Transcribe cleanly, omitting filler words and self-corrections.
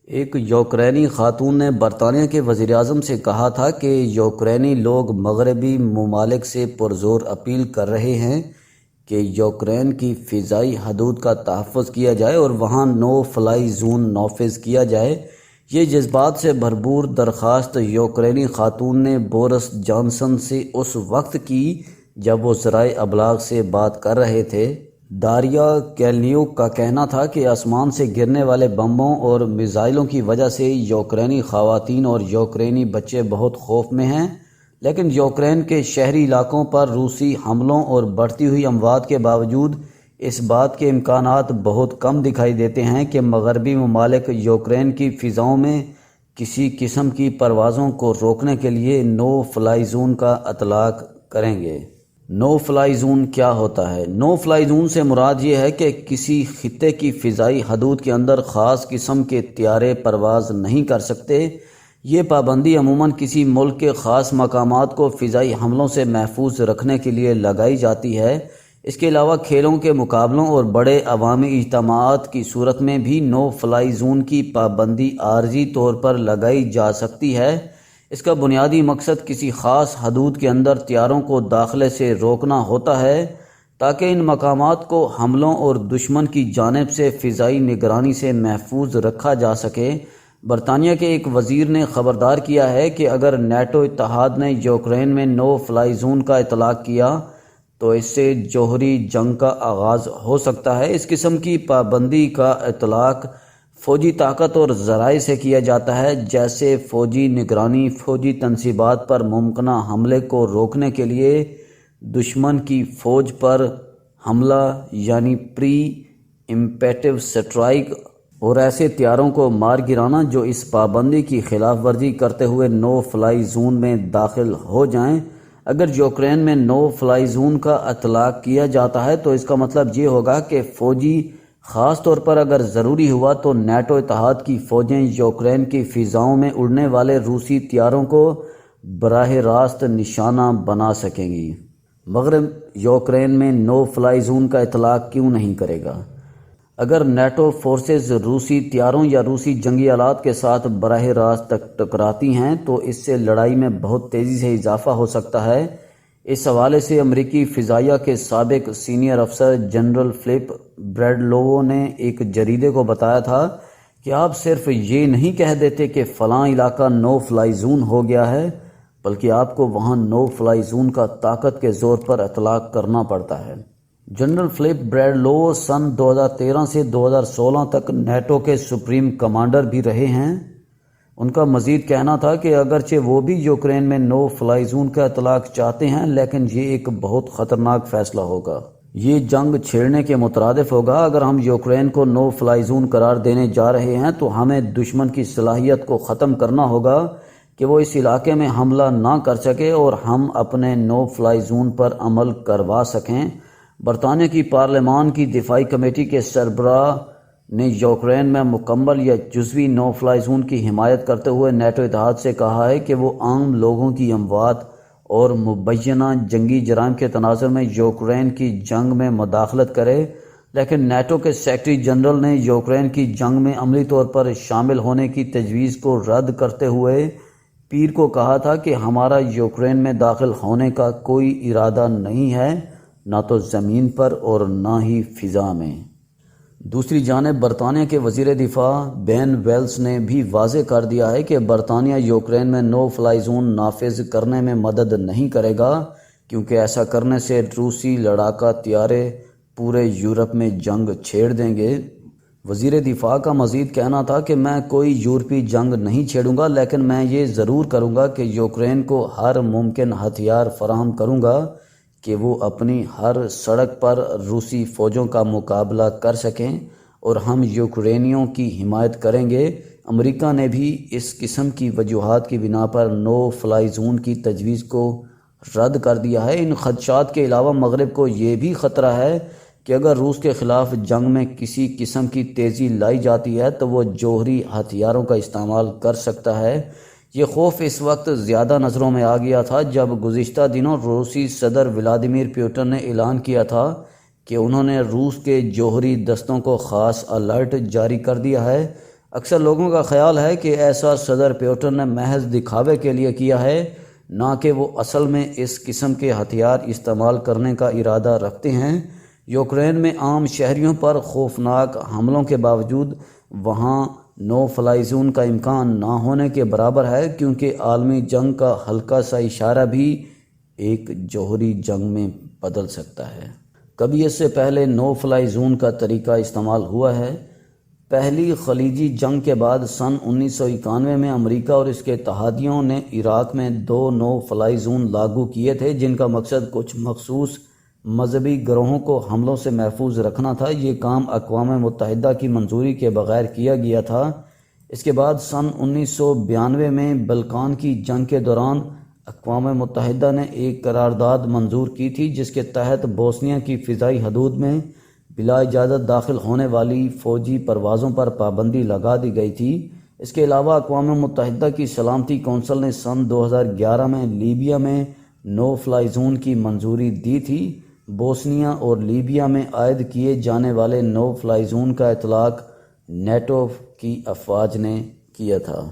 ایک یوکرینی خاتون نے برطانیہ کے وزیر اعظم سے کہا تھا کہ یوکرینی لوگ مغربی ممالک سے پرزور اپیل کر رہے ہیں کہ یوکرین کی فضائی حدود کا تحفظ کیا جائے اور وہاں نو فلائی زون نافذ کیا جائے۔ یہ جذبات سے بھرپور درخواست یوکرینی خاتون نے بورس جانسن سے اس وقت کی جب وہ ذرائع ابلاغ سے بات کر رہے تھے۔ داریا کیلنیوک کا کہنا تھا کہ آسمان سے گرنے والے بموں اور میزائلوں کی وجہ سے یوکرینی خواتین اور یوکرینی بچے بہت خوف میں ہیں، لیکن یوکرین کے شہری علاقوں پر روسی حملوں اور بڑھتی ہوئی اموات کے باوجود اس بات کے امکانات بہت کم دکھائی دیتے ہیں کہ مغربی ممالک یوکرین کی فضاؤں میں کسی قسم کی پروازوں کو روکنے کے لیے نو فلائی زون کا اطلاق کریں گے۔ نو فلائی زون کیا ہوتا ہے؟ نو فلائی زون سے مراد یہ ہے کہ کسی خطے کی فضائی حدود کے اندر خاص قسم کے طیارے پرواز نہیں کر سکتے۔ یہ پابندی عموماً کسی ملک کے خاص مقامات کو فضائی حملوں سے محفوظ رکھنے کے لیے لگائی جاتی ہے۔ اس کے علاوہ کھیلوں کے مقابلوں اور بڑے عوامی اجتماعات کی صورت میں بھی نو فلائی زون کی پابندی عارضی طور پر لگائی جا سکتی ہے۔ اس کا بنیادی مقصد کسی خاص حدود کے اندر طیاروں کو داخلے سے روکنا ہوتا ہے تاکہ ان مقامات کو حملوں اور دشمن کی جانب سے فضائی نگرانی سے محفوظ رکھا جا سکے۔ برطانیہ کے ایک وزیر نے خبردار کیا ہے کہ اگر نیٹو اتحاد نے یوکرین میں نو فلائی زون کا اطلاق کیا تو اس سے جوہری جنگ کا آغاز ہو سکتا ہے۔ اس قسم کی پابندی کا اطلاق فوجی طاقت اور ذرائع سے کیا جاتا ہے، جیسے فوجی نگرانی، فوجی تنصیبات پر ممکنہ حملے کو روکنے کے لیے دشمن کی فوج پر حملہ یعنی پری امپیٹیو سٹرائک، اور ایسے طیاروں کو مار گرانا جو اس پابندی کی خلاف ورزی کرتے ہوئے نو فلائی زون میں داخل ہو جائیں۔ اگر یوکرین میں نو فلائی زون کا اطلاق کیا جاتا ہے تو اس کا مطلب یہ ہوگا کہ فوجی، خاص طور پر اگر ضروری ہوا تو نیٹو اتحاد کی فوجیں یوکرین کی فضاؤں میں اڑنے والے روسی طیاروں کو براہ راست نشانہ بنا سکیں گی۔ مغرب یوکرین میں نو فلائی زون کا اطلاق کیوں نہیں کرے گا؟ اگر نیٹو فورسز روسی طیاروں یا روسی جنگی آلات کے ساتھ براہ راست ٹکراتی ہیں تو اس سے لڑائی میں بہت تیزی سے اضافہ ہو سکتا ہے۔ اس حوالے سے امریکی فضائیہ کے سابق سینئر افسر جنرل فلپ بریڈلوو نے ایک جریدے کو بتایا تھا کہ آپ صرف یہ نہیں کہہ دیتے کہ فلاں علاقہ نو فلائی زون ہو گیا ہے، بلکہ آپ کو وہاں نو فلائی زون کا طاقت کے زور پر اطلاق کرنا پڑتا ہے۔ جنرل فلپ بریڈلوو سن 2013 سے 2016 تک نیٹو کے سپریم کمانڈر بھی رہے ہیں۔ ان کا مزید کہنا تھا کہ اگرچہ وہ بھی یوکرین میں نو فلائی زون کا اطلاق چاہتے ہیں، لیکن یہ ایک بہت خطرناک فیصلہ ہوگا۔ یہ جنگ چھیڑنے کے مترادف ہوگا۔ اگر ہم یوکرین کو نو فلائی زون قرار دینے جا رہے ہیں تو ہمیں دشمن کی صلاحیت کو ختم کرنا ہوگا کہ وہ اس علاقے میں حملہ نہ کر سکے اور ہم اپنے نو فلائی زون پر عمل کروا سکیں۔ برطانیہ کی پارلیمان کی دفاعی کمیٹی کے سربراہ نے یوکرین میں مکمل یا جزوی نو فلائی زون کی حمایت کرتے ہوئے نیٹو اتحاد سے کہا ہے کہ وہ عام لوگوں کی اموات اور مبینہ جنگی جرائم کے تناظر میں یوکرین کی جنگ میں مداخلت کرے، لیکن نیٹو کے سیکرٹری جنرل نے یوکرین کی جنگ میں عملی طور پر شامل ہونے کی تجویز کو رد کرتے ہوئے پیر کو کہا تھا کہ ہمارا یوکرین میں داخل ہونے کا کوئی ارادہ نہیں ہے، نہ تو زمین پر اور نہ ہی فضا میں۔ دوسری جانب برطانیہ کے وزیر دفاع بین ویلس نے بھی واضح کر دیا ہے کہ برطانیہ یوکرین میں نو فلائی زون نافذ کرنے میں مدد نہیں کرے گا، کیونکہ ایسا کرنے سے روسی لڑاکا طیارے پورے یورپ میں جنگ چھیڑ دیں گے۔ وزیر دفاع کا مزید کہنا تھا کہ میں کوئی یورپی جنگ نہیں چھیڑوں گا، لیکن میں یہ ضرور کروں گا کہ یوکرین کو ہر ممکن ہتھیار فراہم کروں گا کہ وہ اپنی ہر سڑک پر روسی فوجوں کا مقابلہ کر سکیں، اور ہم یوکرینیوں کی حمایت کریں گے۔ امریکہ نے بھی اس قسم کی وجوہات کی بنا پر نو فلائی زون کی تجویز کو رد کر دیا ہے۔ ان خدشات کے علاوہ مغرب کو یہ بھی خطرہ ہے کہ اگر روس کے خلاف جنگ میں کسی قسم کی تیزی لائی جاتی ہے تو وہ جوہری ہتھیاروں کا استعمال کر سکتا ہے۔ یہ خوف اس وقت زیادہ نظروں میں آ گیا تھا جب گزشتہ دنوں روسی صدر ولادیمیر پوٹن نے اعلان کیا تھا کہ انہوں نے روس کے جوہری دستوں کو خاص الرٹ جاری کر دیا ہے۔ اکثر لوگوں کا خیال ہے کہ ایسا صدر پیوٹن نے محض دکھاوے کے لیے کیا ہے، نہ کہ وہ اصل میں اس قسم کے ہتھیار استعمال کرنے کا ارادہ رکھتے ہیں۔ یوکرین میں عام شہریوں پر خوفناک حملوں کے باوجود وہاں نو فلائی زون کا امکان نہ ہونے کے برابر ہے، کیونکہ عالمی جنگ کا ہلکا سا اشارہ بھی ایک جوہری جنگ میں بدل سکتا ہے۔ کبھی اس سے پہلے نو فلائی زون کا طریقہ استعمال ہوا ہے۔ پہلی خلیجی جنگ کے بعد سن 1991 میں امریکہ اور اس کے اتحادیوں نے عراق میں 2 نو فلائی زون لاگو کیے تھے، جن کا مقصد کچھ مخصوص مذہبی گروہوں کو حملوں سے محفوظ رکھنا تھا۔ یہ کام اقوام متحدہ کی منظوری کے بغیر کیا گیا تھا۔ اس کے بعد سن 1992 میں بلکان کی جنگ کے دوران اقوام متحدہ نے ایک قرارداد منظور کی تھی، جس کے تحت بوسنیا کی فضائی حدود میں بلا اجازت داخل ہونے والی فوجی پروازوں پر پابندی لگا دی گئی تھی۔ اس کے علاوہ اقوام متحدہ کی سلامتی کونسل نے سن 2011 میں لیبیا میں نو فلائی زون کی منظوری دی تھی۔ بوسنیا اور لیبیا میں عائد کیے جانے والے نو فلائی زون کا اطلاق نیٹو کی افواج نے کیا تھا۔